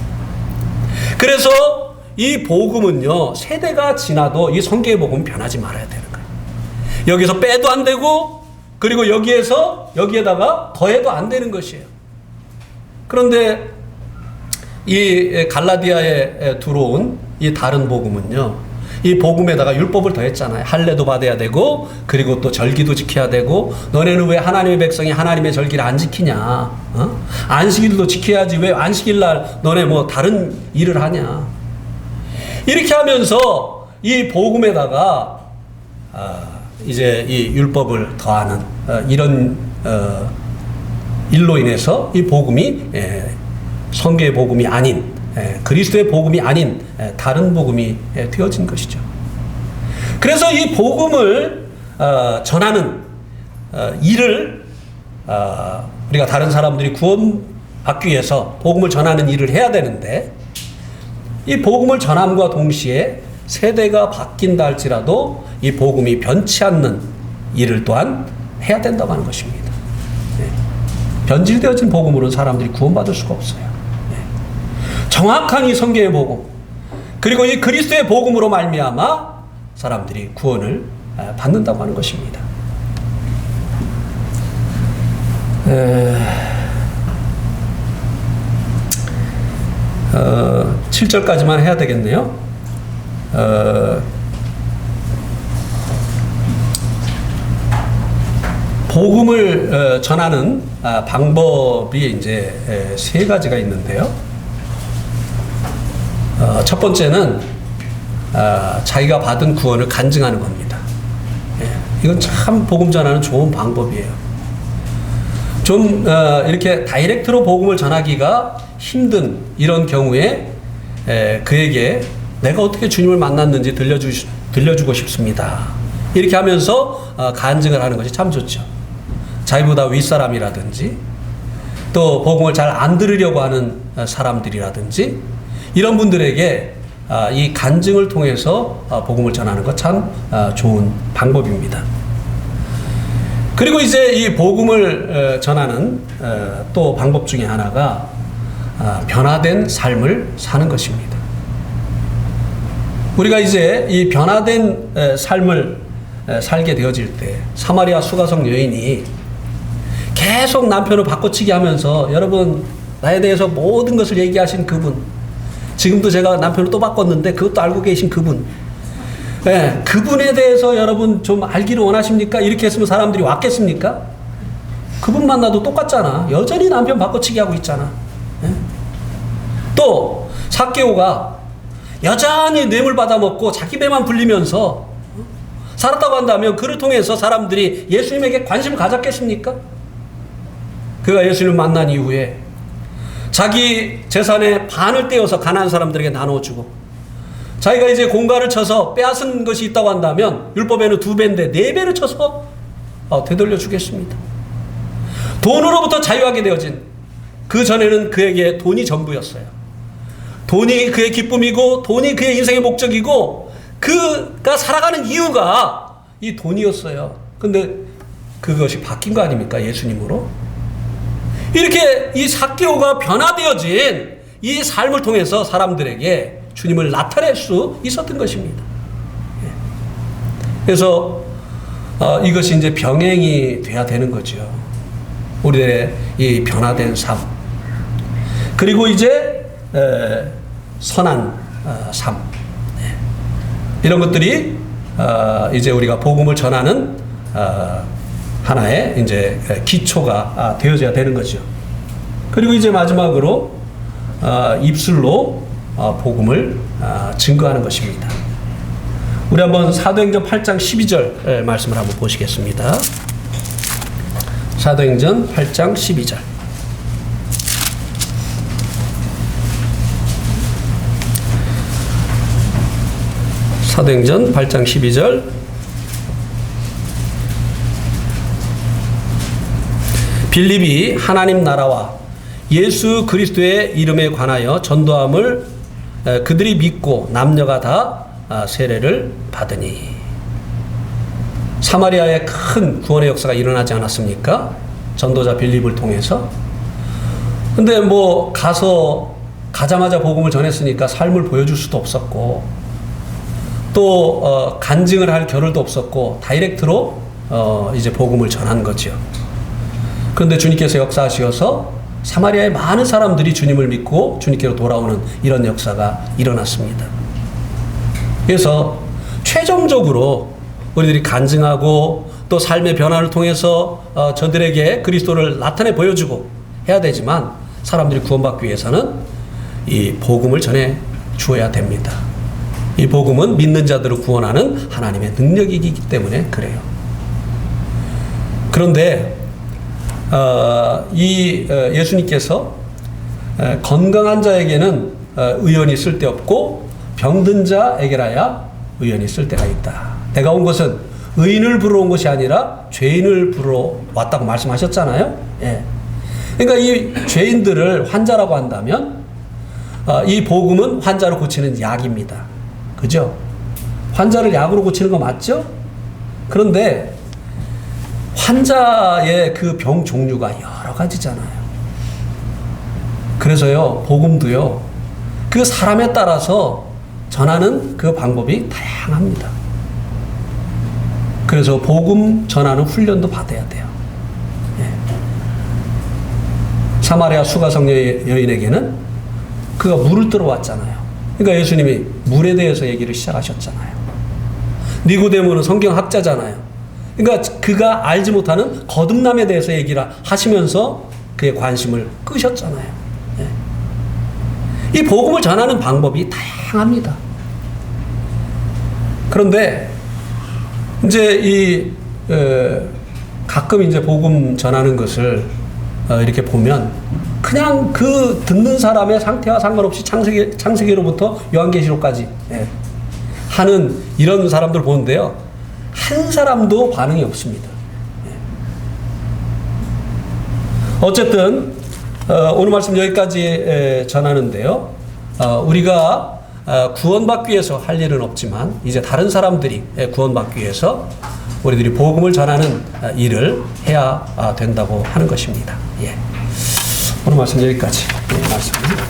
그래서 이 복음은요, 세대가 지나도 이 성경의 복음은 변하지 말아야 되는 거예요. 여기서 빼도 안 되고, 그리고 여기에다가 더해도 안 되는 것이에요. 그런데 이 갈라디아에 들어온 이 다른 복음은요, 이 복음에다가 율법을 더했잖아요. 할례도 받아야 되고, 그리고 또 절기도 지켜야 되고, 너네는 왜 하나님의 백성이 하나님의 절기를 안 지키냐? 안식일도 지켜야지 왜 안식일날 너네 뭐 다른 일을 하냐? 이렇게 하면서 이 복음에다가 이제 이 율법을 더하는 이런 일로 인해서 이 복음이 성경의 복음이 아닌, 그리스도의 복음이 아닌 다른 복음이 되어진 것이죠. 그래서 이 복음을 전하는 일을 우리가 다른 사람들이 구원받기 위해서 복음을 전하는 일을 해야 되는데, 이 복음을 전함과 동시에 세대가 바뀐다 할지라도 이 복음이 변치 않는 일을 또한 해야 된다고 하는 것입니다. 변질되어진 복음으로는 사람들이 구원받을 수가 없어요. 네. 정확한 이 성경의 복음, 그리고 이 그리스도의 복음으로 말미암아 사람들이 구원을 받는다고 하는 것입니다. 7절까지만 해야 되겠네요. 복음을 전하는 방법이 이제 세 가지가 있는데요. 첫 번째는 자기가 받은 구원을 간증하는 겁니다. 이건 참 복음 전하는 좋은 방법이에요. 좀 이렇게 다이렉트로 복음을 전하기가 힘든 이런 경우에 그에게 내가 어떻게 주님을 만났는지 들려주고 싶습니다. 이렇게 하면서 간증을 하는 것이 참 좋죠. 자기보다 윗사람이라든지 또 복음을 잘 안 들으려고 하는 사람들이라든지 이런 분들에게 이 간증을 통해서 복음을 전하는 것 참 좋은 방법입니다. 그리고 이제 이 복음을 전하는 또 방법 중에 하나가 변화된 삶을 사는 것입니다. 우리가 이제 이 변화된 삶을 살게 되어질 때 사마리아 수가성 여인이 계속 남편을 바꿔치기 하면서 여러분 나에 대해서 모든 것을 얘기하신 그분, 지금도 제가 남편을 또 바꿨는데 그것도 알고 계신 그분, 그분에 대해서 여러분 좀 알기를 원하십니까? 이렇게 했으면 사람들이 왔겠습니까? 그분 만나도 똑같잖아. 여전히 남편 바꿔치기 하고 있잖아. 또 삭개오가 여전히 뇌물 받아먹고 자기 배만 불리면서 살았다고 한다면 그를 통해서 사람들이 예수님에게 관심을 가졌겠습니까? 그가 예수님을 만난 이후에 자기 재산의 반을 떼어서 가난한 사람들에게 나눠주고, 자기가 이제 공갈을 쳐서 빼앗은 것이 있다고 한다면 율법에는 2배인데 4배를 쳐서 되돌려 주겠습니다. 돈으로부터 자유하게 되어진, 그 전에는 그에게 돈이 전부였어요. 돈이 그의 기쁨이고 돈이 그의 인생의 목적이고 그가 살아가는 이유가 이 돈이었어요. 근데 그것이 바뀐 거 아닙니까? 예수님으로. 이렇게 이 삭개오가 변화되어진 이 삶을 통해서 사람들에게 주님을 나타낼 수 있었던 것입니다. 그래서 이것이 이제 병행이 돼야 되는 거죠. 우리의 이 변화된 삶, 그리고 이제 선한 삶, 이런 것들이 이제 우리가 복음을 전하는 하나의 이제 기초가 되어져야 되는 거죠. 그리고 이제 마지막으로 입술로 복음을 증거하는 것입니다. 우리 한번 사도행전 8장 12절 말씀을 한번 보시겠습니다. 사도행전 8장 12절. 사도행전 8장 12절. 빌립이 하나님 나라와 예수 그리스도의 이름에 관하여 전도함을 그들이 믿고 남녀가 다 세례를 받으니. 사마리아에 큰 구원의 역사가 일어나지 않았습니까? 전도자 빌립을 통해서. 근데 뭐 가자마자 복음을 전했으니까 삶을 보여줄 수도 없었고, 또 간증을 할 겨를도 없었고, 다이렉트로 이제 복음을 전한 거죠. 그런데 주님께서 역사하셔서 사마리아의 많은 사람들이 주님을 믿고 주님께로 돌아오는 이런 역사가 일어났습니다. 그래서 최종적으로 우리들이 간증하고 또 삶의 변화를 통해서 저들에게 그리스도를 나타내 보여주고 해야 되지만, 사람들이 구원받기 위해서는 이 복음을 전해 주어야 됩니다. 이 복음은 믿는 자들을 구원하는 하나님의 능력이기 때문에 그래요. 그런데 이 예수님께서 건강한 자에게는 의원이 쓸데없고 병든 자에게라야 의원이 쓸데가 있다. 내가 온 것은 의인을 부르러 온 것이 아니라 죄인을 부르러 왔다고 말씀하셨잖아요. 예. 그러니까 이 죄인들을 환자라고 한다면 이 복음은 환자를 고치는 약입니다. 그죠? 환자를 약으로 고치는 거 맞죠? 그런데 환자의 그 병 종류가 여러 가지잖아요. 그래서요, 복음도요, 그 사람에 따라서 전하는 그 방법이 다양합니다. 그래서 복음 전하는 훈련도 받아야 돼요. 예. 사마리아 수가성 여인에게는 그가 물을 들어왔잖아요. 그러니까 예수님이 물에 대해서 얘기를 시작하셨잖아요. 니고데모는 성경학자잖아요. 그러니까 그가 알지 못하는 거듭남에 대해서 얘기를 하시면서 그의 관심을 끄셨잖아요. 예. 이 복음을 전하는 방법이 다양합니다. 그런데 이제 가끔 이제 복음 전하는 것을 이렇게 보면 그냥 그 듣는 사람의 상태와 상관없이 창세기로부터 요한계시록까지 하는 이런 사람들 보는데요. 한 사람도 반응이 없습니다. 어쨌든 오늘 말씀 여기까지 전하는데요. 우리가 구원받기 위해서 할 일은 없지만 이제 다른 사람들이 구원받기 위해서 우리들이 복음을 전하는 일을 해야 된다고 하는 것입니다. 예. 오늘 말씀 여기까지 말씀드립니다.